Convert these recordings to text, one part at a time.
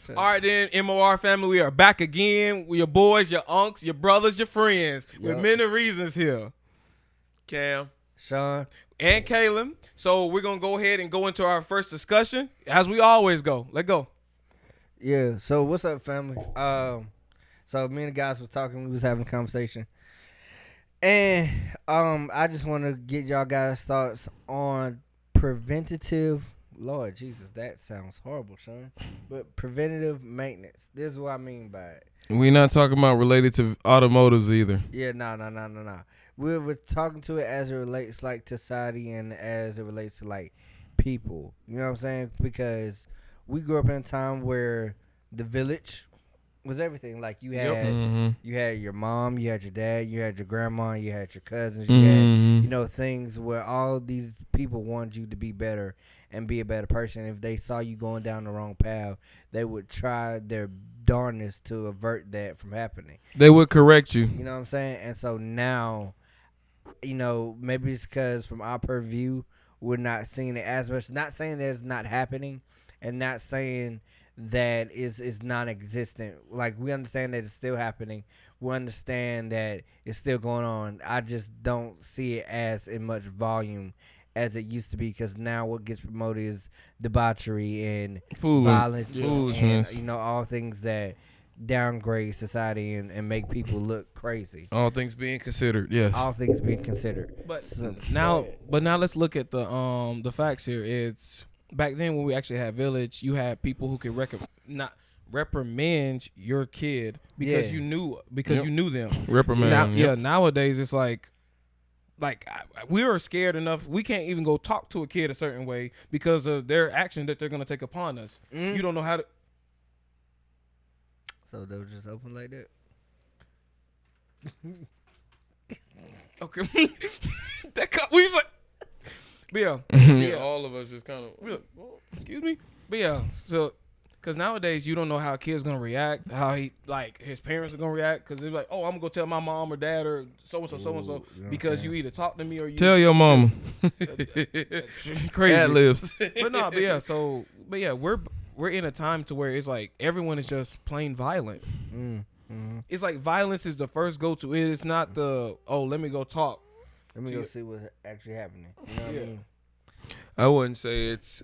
All right, then, MOR family, we are back again with your boys, your unks, your brothers, your friends, with many reasons here. Cam, Sean, and Caleb. So we're going to go ahead and go into our first discussion, as we always go. Let's go. Yeah. So what's up, family? So me and the guys was talking. We was having a conversation, and I just want to get y'all guys' thoughts on preventative. Lord Jesus, that sounds horrible, Sean. But preventative maintenance. This is what I mean by it. we not talking about related to automotives either. Yeah, no. We're talking to it as it relates like to society and as it relates to like people. You know what I'm saying? Because we grew up in a time where the village was everything. Like you had you had your mom, you had your dad, you had your grandma, you had your cousins, you had things where all these people wanted you to be better and be a better person. If they saw you going down the wrong path, they would try their darndest to avert that from happening. They would correct you. You know what I'm saying? And so now, maybe it's because from our purview, we're not seeing it as much. Not saying that it's not happening, and not saying that it's non-existent. Like, we understand that it's still happening. We understand that it's still going on. I just don't see it as in much volume as it used to be, because now what gets promoted is debauchery and violence foolishness. and all things that downgrade society and make people look crazy. All things being considered, yes. All things being considered. But now let's look at the facts here. It's back then when we actually had village, you had people who could not reprimand your kid because you knew them. Reprimand. Nowadays it's like we are scared enough. We can't even go talk to a kid a certain way because of their action that they're going to take upon us. You don't know how to. So they were just open like that. Okay. We was like, but yeah, all of us just kind of. Excuse me, but yeah. So, because nowadays you don't know how a kid's gonna react, how his parents are gonna react, because they're like, oh, I'm gonna go tell my mom or dad or so and so because you either talk to me or you tell your mama. Crazy Ad libs. But yeah, we're in a time to where it's like everyone is just plain violent. It's like violence is the first go-to. It is not the let me go talk. Let me go see what's actually happening. You know what I mean? I wouldn't say it's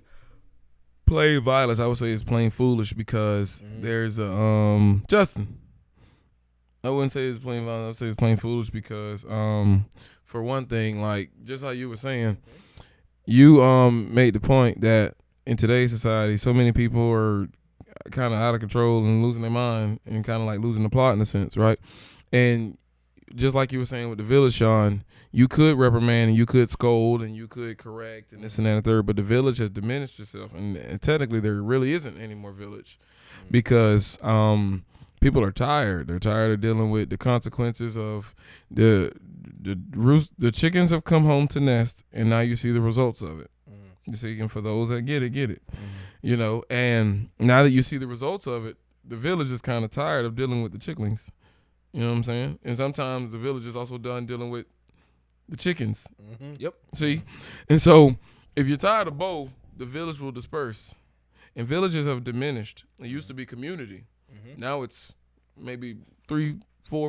plain violence. I would say it's plain foolish because there's a Justin. I wouldn't say it's plain violence. I would say it's plain foolish because for one thing, like just how you were saying, you made the point that in today's society, so many people are kind of out of control and losing their mind and kind of like losing the plot in a sense, right? And just like you were saying with the village, Sean, you could reprimand and you could scold and you could correct and this and that and third, but the village has diminished itself, and technically there really isn't any more village because people are tired. They're tired of dealing with the consequences of the chickens have come home to nest, and now you see the results of it. You see, and for those that get it. And now that you see the results of it, the village is kind of tired of dealing with the chicklings. You know what I'm saying? And sometimes the village is also done dealing with the chickens. Yep. See? And so if you're tired of both, the village will disperse. And villages have diminished. It used to be community. Now it's maybe 3-4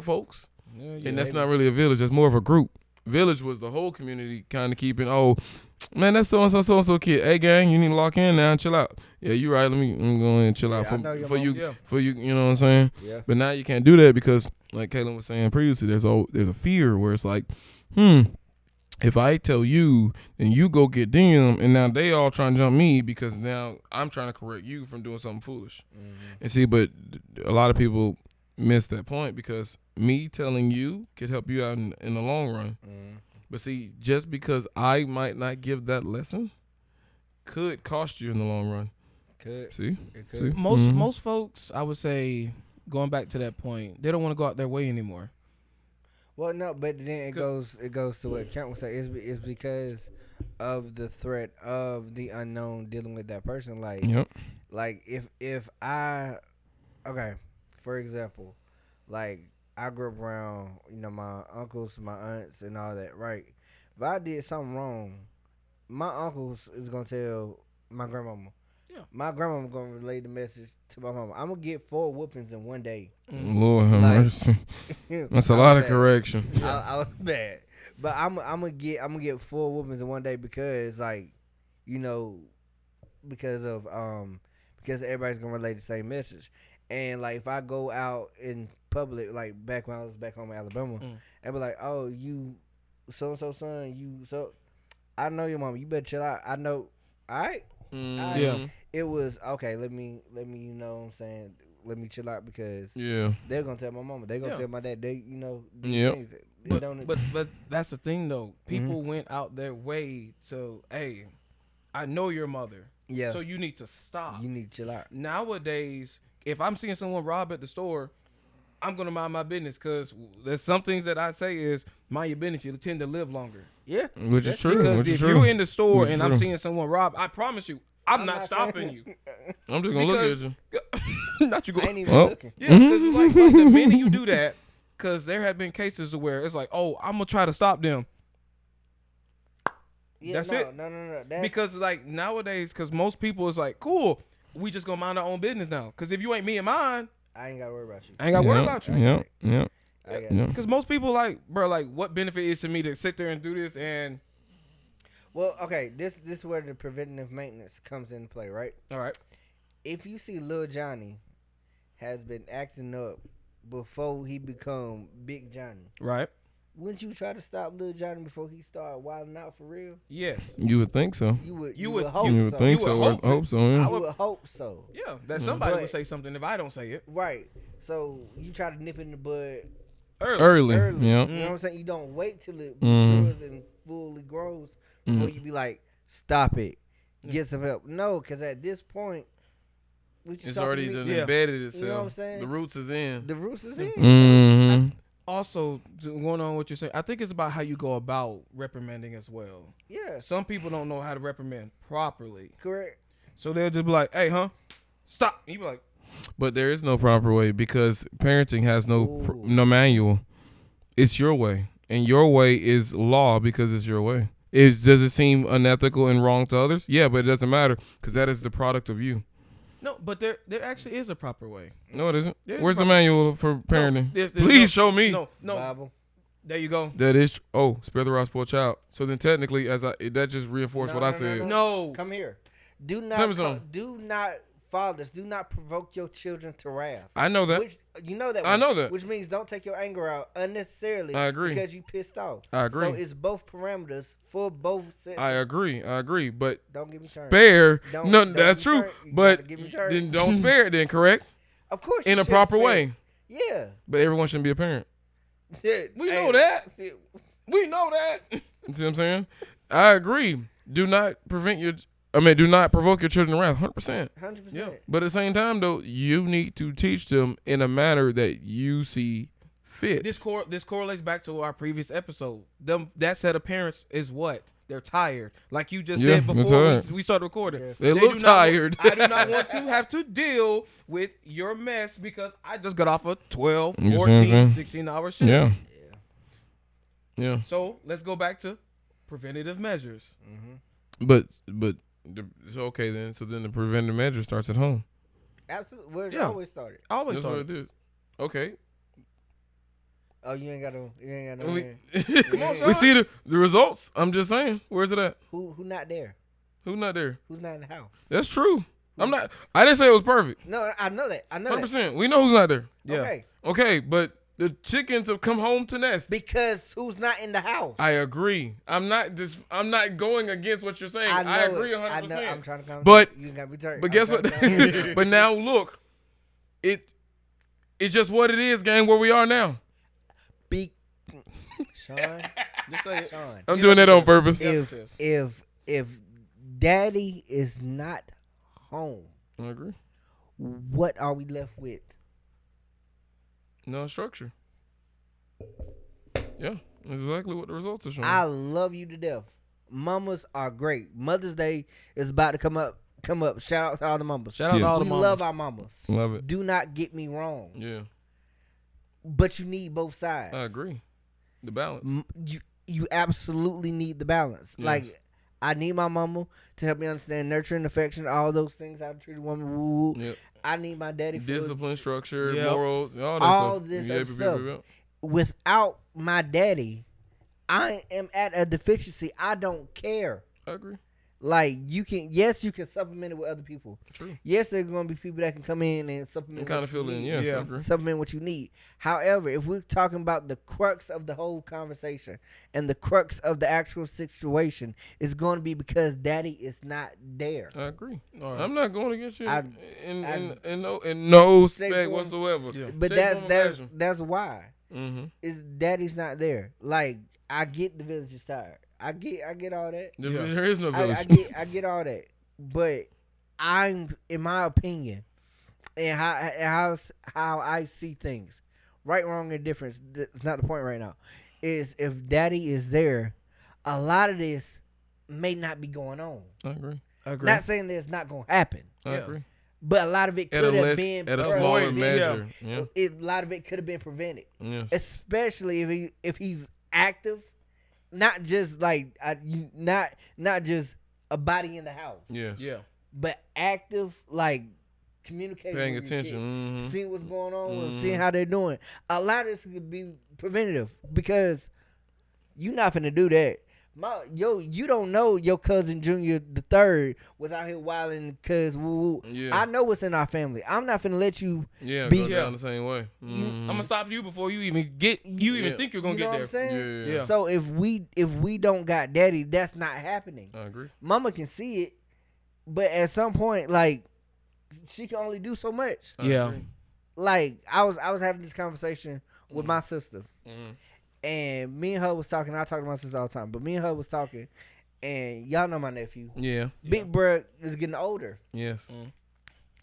folks. And that's not really a village. That's more of a group. Village was the whole community kind of keeping, man, that's so-and-so kid. Hey, gang, you need to lock in now and chill out. Yeah, you right. Let me go in and chill out for you, you know what I'm saying? Yeah. But now you can't do that because, like Kaylin was saying previously, there's a fear where it's like, if I tell you, then you go get them, and now they all trying to jump me because now I'm trying to correct you from doing something foolish. And see, but a lot of people miss that point because me telling you could help you out in the long run. But see, just because I might not give that lesson could cost you in the long run. Could. See? It could. Most folks, I would say, going back to that point, they don't want to go out their way anymore. Well, no, but then it goes to what Kent was saying. It's because of the threat of the unknown dealing with that person. Like, like if I, for example, like I grew up around, my uncles, my aunts, and all that, right? If I did something wrong, my uncles is gonna tell my grandmama. Yeah. My grandma gonna relay the message to my mama. I'm gonna get 4 whoopings in one day. Lord have Like- mercy. That's a I lot was of bad. correction. I was bad, but I'm gonna get 4 whoopings in one day because like, you know, because everybody's gonna relay the same message, and like if I go out in public, like back when I was back home in Alabama, and be like, oh, you so and so son, you so, I know your mama, you better chill out. I know, all right. Yeah. It was okay. Let me, you know what I'm saying, let me chill out because Yeah. they're gonna tell my mama, they're gonna Yeah. tell my dad, they, you know, these Yep. things that they don't. But that's the thing though. People went out their way to, hey, I know your mother, Yeah, so you need to stop. you need to chill out. Nowadays, if I'm seeing someone rob at the store, I'm gonna mind my business because there's some things that I say is mind your business. You tend to live longer. Yeah, Which is true. Because Which is if true. you're in the store Which is and I'm true. seeing someone rob, I promise you, I'm not not stopping saying- you. I'm just gonna look at Because- you. Not you I go. ain't even Well, looking. Yeah, because like the minute you do that, because there have been cases where it's like, oh, I'm gonna try to stop them. Yeah, That's no, it. No. That's, Because like nowadays, because most people is like, cool, we just gonna mind our own business now. Because if you ain't me and mine, I ain't gotta worry about you. I ain't gotta worry about you. Yep. Yep. I got Yep. Because most people like, bro, like, what benefit is to me to sit there and do this? And Well, okay, this is where the preventative maintenance comes into play, right? all right, If you see Lil Johnny has been acting up before he become Big Johnny, right, wouldn't you try to stop Lil Johnny before he start wilding out for real? yes, You would think so. You would. You You would- would hope You would so. think You so. would I hope so. Yeah. You would hope so. yeah, that somebody But- would say something if I don't say it Right. So you try to nip in the bud Early. early. Yep. You know what I'm saying? You don't wait till it Mhm. matures and fully grows before you be like, stop it, get some help. No, because at this point, what you It's talking already to me- done Yeah. embedded You itself. know what I'm saying? The roots is in. the roots is in. Mm-hmm. Also, going on what you're saying, I think it's about how you go about reprimanding as well. Yeah, Some people don't know how to reprimand properly, correct. so they'll just be like, "Hey, stop." And you be like, But there is no proper way because parenting has Ooh. no manual. It's your way, and your way is law because it's your way. Does it seem unethical and wrong to others? Yeah, but it doesn't matter because that is the product of you. "No, but there actually is a proper way." No, it isn't. There's Where's the proper- manual for parenting? there's Please no- show me. No, Bible. there you go. That is spare the rod, spoil child. So then technically, that just reinforced No, what I no, said. No, Come here. Do Tell me not. something. Do not. Fathers, do not provoke your children to wrath. I know that. Which you know that. I one, know that. Which means don't take your anger out unnecessarily. I agree. Because you pissed off. I agree. So it's both parameters for both sets. I agree. But Don't get me turned. spare. Don't- No, don't that's get me true. turned. You But gotta get me turned. then don't spare it. Then correct Of course. in you a should proper spare. way. Yeah. But everyone shouldn't be a parent. We know that. we know that. You see what I'm saying? I agree. Do not do not provoke your children to wrath. 100%. 100%. But at the same time, though, you need to teach them in a manner that you see fit. This correlates back to our previous episode. That set of parents is what? They're tired. Like you just Yeah, said they're before tired. we started recording. Yeah. They do look not tired. I do not want to have to deal with your mess because I just got off a 12, You see what I'm 14, saying? 16-hour shift. Yeah. Yeah. So let's go back to preventative measures. But it's okay then. So then the preventive measure starts at home. Absolutely. Where it Yeah. always started. I always That's what started. it is. Okay. Oh, you ain't got no. You ain't got no. We, hand. Come on, we son. see the results. I'm just saying. Where's it at? Who not there? Who's not there? Who's not in the house? That's true. I didn't say it was perfect. No, I know that. I know that. 100%. We know who's not there. Yeah. Okay. Okay, but the chickens have come home to nest. Because who's not in the house? I agree. I'm not going against what you're saying. I know agree it. 100%. I know. I'm trying to come. But- you got me turned. But I'm guess trying what? to calm down. But now look, it's just what it is, gang. Where we are now. Be Sean. Just say it. Sean. I'm doing that on purpose. If daddy is not home, I agree. what are we left with? No structure. Yeah, that's exactly what the results are showing. I love you to death. Mamas are great. Mother's Day is about to come up. Shout out to all the mamas. Shout out to Yeah. all the We mamas. love our mamas. Love it. Do not get me wrong. Yeah, But you need both sides. I agree. The balance. You absolutely need the balance. Yes. Like I need my mama to help me understand nurturing, affection, all those things. How to treat a woman. Woo. Yep. I need my daddy for Discipline, structure, Yep. morals, all that all stuff. this Yep, other stuff. yep. Without my daddy, I am at a deficiency. I don't care. I agree. Like you can supplement it with other people. True. Yes, there's going to be people that can come in and supplement. And kind what of you feel in. need. Yes, Yeah. I agree. Supplement what you need. However, if we're talking about the crux of the whole conversation and the crux of the actual situation, it's going to be because daddy is not there. I agree. All right. I'm not going against you I- in no spec Straightforward. whatsoever. Yeah. But Shape, form, that's why Mm-hmm. is daddy's not there. Like I get the village is tired. I get all that. Yeah. There is no village. I get all that. But I'm, in my opinion, and how I see things, right, wrong, and difference. That's not the point right now. Is if daddy is there, a lot of this may not be going on. I agree. I agree. Not saying that it's not going to happen, I Yeah. agree. but a lot of it At a could have less, been at a smaller prevented. measure. Yeah. A lot of it could have been prevented, Yes. especially if he's active, not just like not just a body in the house, Yes. Yeah. but active, like communicating, Paying with your attention. kids, Mhm. seeing what's going on, and Mhm. seeing how they're doing. A lot of this could be preventative because you're not finna do that. You don't know your cousin Junior the third was out here wilding because Yeah. I know what's in our family. I'm not finna let you. Yeah. be- Go down the same way. You- Mhm. I'm gonna stop you before you even Yeah. think you're gonna You know get what there. I'm saying? Yeah. Yeah. So if we don't got daddy, that's not happening. I agree. Mama can see it, but at some point, like she can only do so much. I Yeah. agree. Like I was having this conversation with my sister. Mhm. And me and her was talking. I talk to my sister all the time, but me and her was talking, and y'all know my nephew. Yeah. Big Bro is getting older, Yes.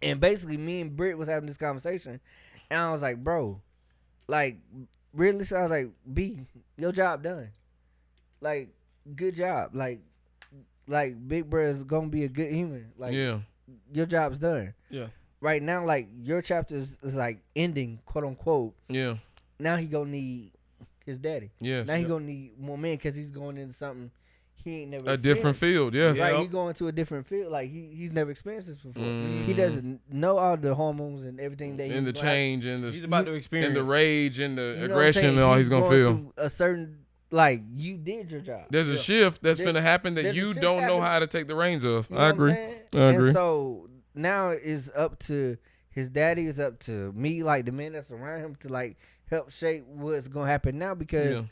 and basically, me and Britt was having this conversation, and I was like, "Bro, like, really?" I was like, "B, your job done. Like, good job. Like, Big Bro is gonna be a good human. Like, Yeah. your job's done. Yeah. Right now, like, your chapter is like ending, quote unquote. Yeah. Now he gonna need his daddy. Yes. Now he gonna need more men because he's going into something he ain't never A different experienced. field. Yes. Right, Yep. he going to a different field. Like he's never experienced this before. Mhm. He doesn't know all the hormones and everything that And the he's gonna have. change and He's the about to experience. and the rage and the You know what I'm aggression saying? and all he's gonna going feel. through a certain, like, you did your job. There's a Yeah. shift that's There- gonna happen that there's a you shift don't know happening. how to take the reins of. You know I what I'm agree. saying? I agree. And so now it's up to his daddy. It's up to me, like the men that's around him, to like help shape what's gonna happen now because. Yeah.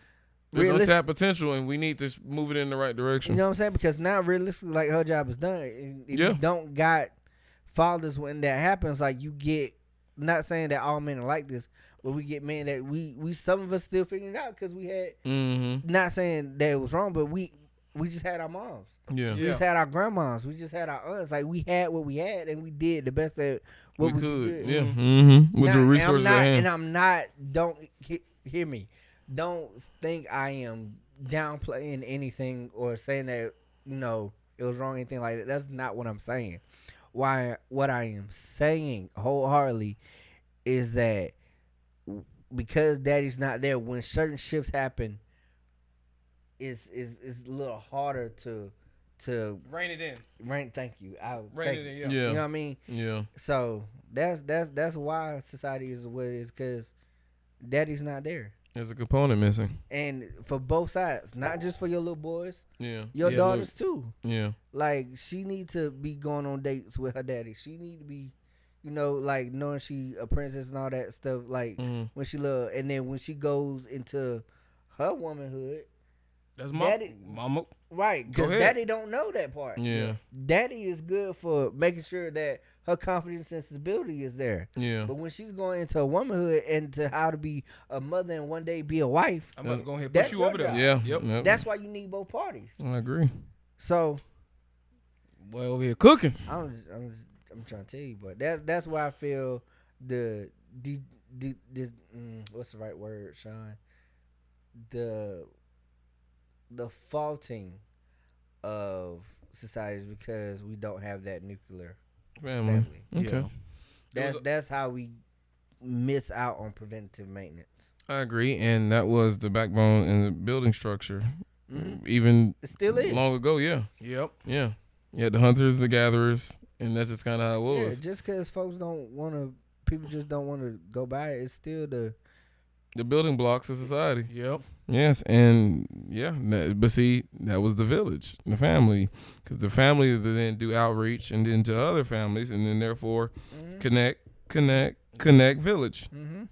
There's Realis- untapped potential, and we need to move it in the right You direction. know what I'm saying? Because now, realistically, like her job is done. And if Yeah. you don't got fathers when that happens, like you get. Not saying that all men are like this, but we get men that we some of us still figuring it out because we had. Mm-hmm. Not saying that it was wrong, but we just had our moms. Yeah. We just had our grandmas. We just had our aunts. Like we had what we had, and we did the best that what We we could. do. Yeah. Mm-hmm. With Now, the resources and I'm not, at hand. and I'm not. Don't hear me. Don't think I am downplaying anything or saying that it was wrong, anything like that. That's not what I'm saying. What I am saying wholeheartedly is that because daddy's not there when certain shifts happen, it's a little harder to Rein it in. rank. Thank you. Rein it in. Yeah. You know Yeah. what I mean? Yeah. So that's why society is what it is, because daddy's not there. There's a component missing. And for both sides, not just for your little boys, Yeah. your Yeah, daughters too. Yeah. Like she need to be going on dates with her daddy. She need to be, like knowing she a princess and all that stuff. Like Mhm. when she love, and then when she goes into her womanhood, That's Daddy- mama. right? Go Because ahead. daddy don't know that part. Yeah. Daddy is good for making sure that her confidence and stability is there. Yeah. But when she's going into womanhood and to how to be a mother and one day be a wife, I'm about to go ahead and That's push you your over there. job. Yeah. Yep. Yep. that's why you need both parties. I agree. So Boy, over here cooking. I'm trying to tell you, but that's why I feel the what's the right word, Sean? The faulting of society is because we don't have that nuclear Family. family. Okay. Yeah. That's how we miss out on preventative maintenance. I agree, and that was the backbone and the building structure even It still is. long ago. Yeah, Yep. yeah. The hunters, the gatherers, and that's just kind of how it Yeah, was. just because folks don't want to, people just don't want to go by it. It's still the The building blocks of society. Yep. Yes, and but see, that was the village, the family, because the family then do outreach and then to other families, and then therefore connect village. Mm-hmm.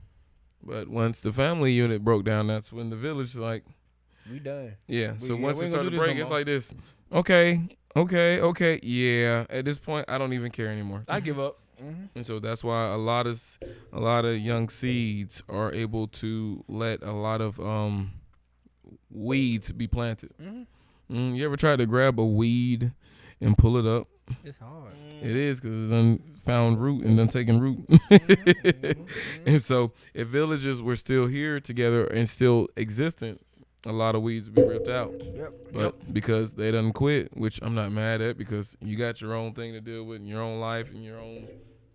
But once the family unit broke down, that's when the village We done. So We once ain't it gonna started do to this break, no it's more. like this. Okay. Yeah. At this point, I don't even care anymore. I give up. Mm-hmm. And so that's why a lot of young seeds are able to let a lot of weeds be planted. Mm-hmm. You ever tried to grab a weed and pull it up? It's hard. It is because it done found root and done taken root. And so if villages were still here together and still existent, a lot of weeds would be ripped out. Yep. But because they done quit, which I'm not mad at, because you got your own thing to deal with in your own life and your own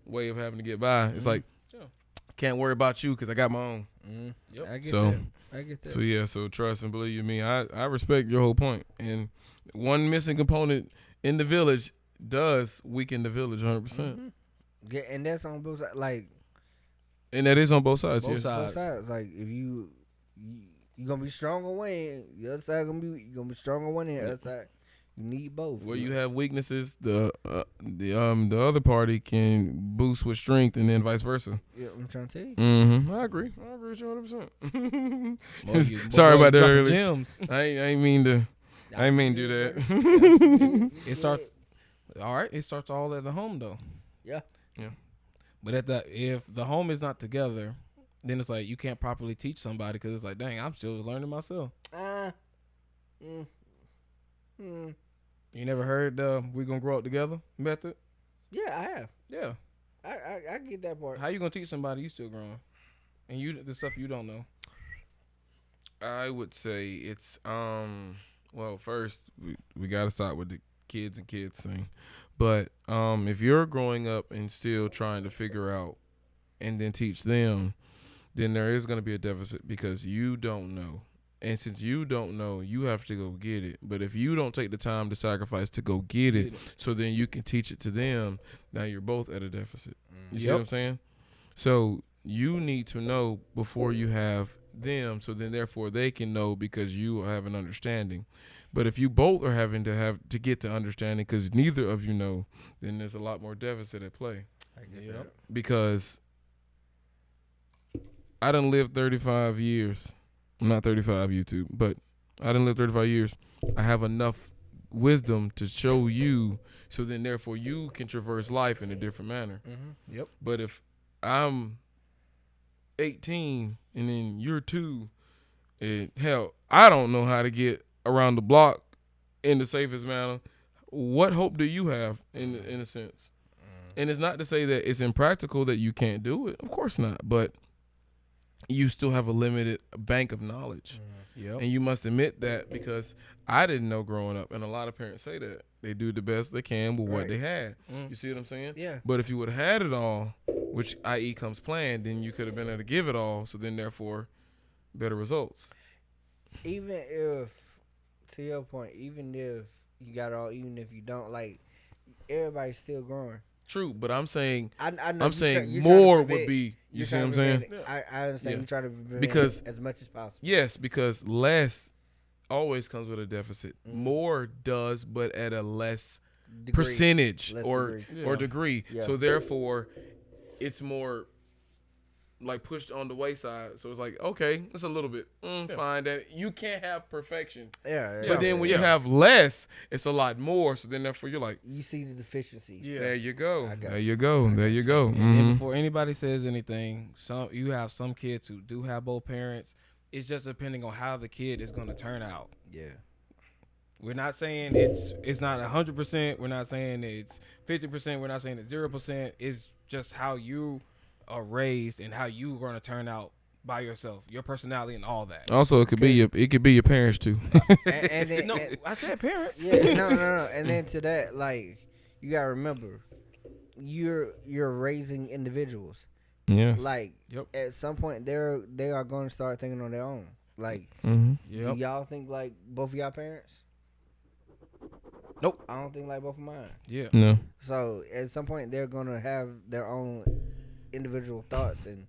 way of having to get by. It's like, can't worry about you because I got my own. Yep. I get So- that. I get that. So trust and believe you me, I respect your whole point. And one missing component in the village does weaken the village 100%. Yeah, and that's on both sides. Like And that is on both sides. Both yes. sides. both sides. Like if you gonna be strong on one end, the other side gonna be strong on one end. The other side, you need both. Where you have weaknesses, the other party can boost with strength, and then vice versa. Yeah, I'm trying to tell you. Mm-hmm. I agree with you 100%. Boy, Sorry boy, about that dropping earlier. Gems. I ain't mean to do that. It starts. All right. It starts all at the home though. Yeah. But if the home is not together, then it's like you can't properly teach somebody because it's like, dang, I'm still learning myself. You never heard "We gonna grow up together" method? Yeah, I have. Yeah. I get that part. How you gonna teach somebody you still growing, and the stuff you don't know? I would say it's well, first we got to start with the kids and kids thing. But if you're growing up and still trying to figure out and then teach them, then there is going to be a deficit because you don't know. And since you don't know, you have to go get it. But if you don't take the time to sacrifice to go get it, so then you can teach it to them, now you're both at a deficit. You see what I'm saying? So you need to know before you have them, so then therefore they can know because you have an understanding. But if you both are having to get to understanding because neither of you know, then there's a lot more deficit at play. I get that. Because I done lived 35 years. I'm not 35 YouTube, but I done lived 35 years. I have enough wisdom to show you, so then therefore you can traverse life in a different manner. Yep. But if I'm 18 and then you're 2, and hell, I don't know how to get around the block in the safest manner. What hope do you have in a sense? And it's not to say that it's impractical that you can't do it. Of course not. But you still have a limited bank of knowledge. Yep. And you must admit that because I didn't know growing up. And a lot of parents say that. They do the best they can with what they had. You see what I'm saying? Yeah. But if you would have had it all, which i.e. comes planned, then you could have been able to give it all. So then therefore, better results. Even if, to your point, even if you got it all, even if you don't, like, everybody's still growing. True, but I'm saying I know I'm you're saying you're more trying to would be. You you're see what I'm trying to saying? prevent it. I understand you're trying to prevent Because- it as much as possible. Yes, because less always comes with a deficit. Mhm. More does, but at a less Degree. percentage Less or degree. or degree. Yeah. So therefore, it's more like pushed on the wayside. So it's like, okay, it's a little bit fine. That you can't have perfection. Yeah. But then when you have less, it's a lot more. So then therefore, you're like, you see the deficiencies. there you go, I got there you go, there you go. And Mhm. before anybody says anything, you have some kids who do have both parents. It's just depending on how the kid is going to turn out. Yeah. We're not saying it's not 100%. We're not saying it's 50%. We're not saying it's 0%. It's just how you are raised and how you're going to turn out by yourself, your personality and all that. Also, it could be your parents too. And then, No, I said parents. yeah, no. And then to that, like, you gotta remember, you're raising individuals. Yeah. Like, Yep. at some point, they are going to start thinking on their own. Like, Mm-hmm. Yep. do y'all think like both of y'all parents? Nope. I don't think like both of mine. Yeah. No. So at some point they're gonna have their own individual thoughts and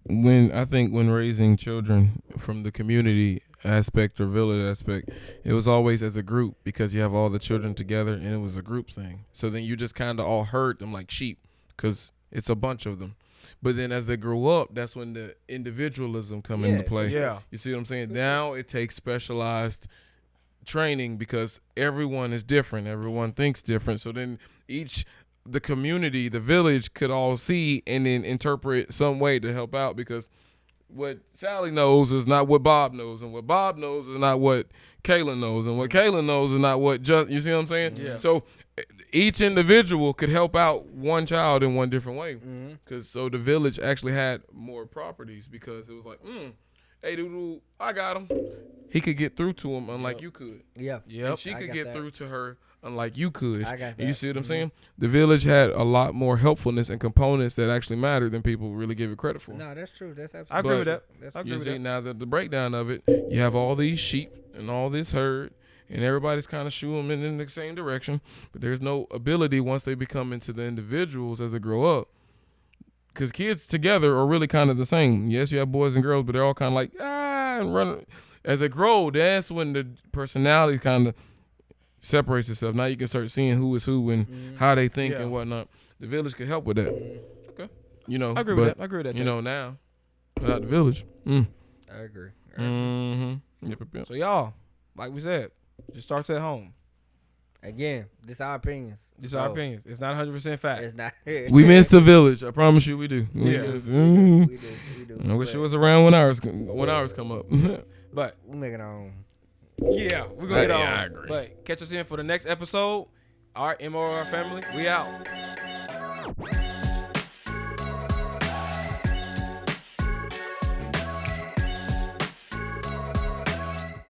When raising children from the community aspect or village aspect, it was always as a group because you have all the children together and it was a group thing. So then you just kind of all herd them like sheep because it's a bunch of them. But then as they grow up, that's when the individualism come into play. Yeah. You see what I'm saying? Now it takes specialized training because everyone is different. Everyone thinks different. So then the community, the village could all see and then interpret some way to help out because what Sally knows is not what Bob knows, and what Bob knows is not what Kayla knows, and what Kayla knows is not what you see what I'm saying? Yeah. So each individual could help out one child in one different way. So the village actually had more properties because it was like, hey, dude, I got him. He could get through to him unlike you could. yeah. Yep. And she I could got get that. through to her unlike you could. I got And you that. see what I'm saying? The village had a lot more helpfulness and components that actually mattered than people really give it credit for. No, that's true. That's absolutely I agree with But- that. That's I agree You with see, that. now the breakdown of it, you have all these sheep and all this herd, and everybody's kind of shooing in the same direction, but there's no ability once they become into the individuals as they grow up. Because kids together are really kind of the same. Yes, you have boys and girls, but they're all kind of like, and running. As they grow, that's when the personality kind of separates itself. Now you can start seeing who is who and how they think Yeah. and whatnot. The village could help with that. Okay. You know, I agree but, with that. I agree with that. You Jay. know, now, without the village. I agree. Mm-hmm. Yep. So y'all, like we said, just starts at home. Again, this our opinions. These are our opinions. It's not 100% fact. It's not. We miss the village. I promise you, we do. Yeah. Mhm. We do. I wish it But was around when ours come up. But we make it our own. yeah, we're gonna get on. Yeah, I agree. But catch us in for the next episode. All right, MOR family, we out.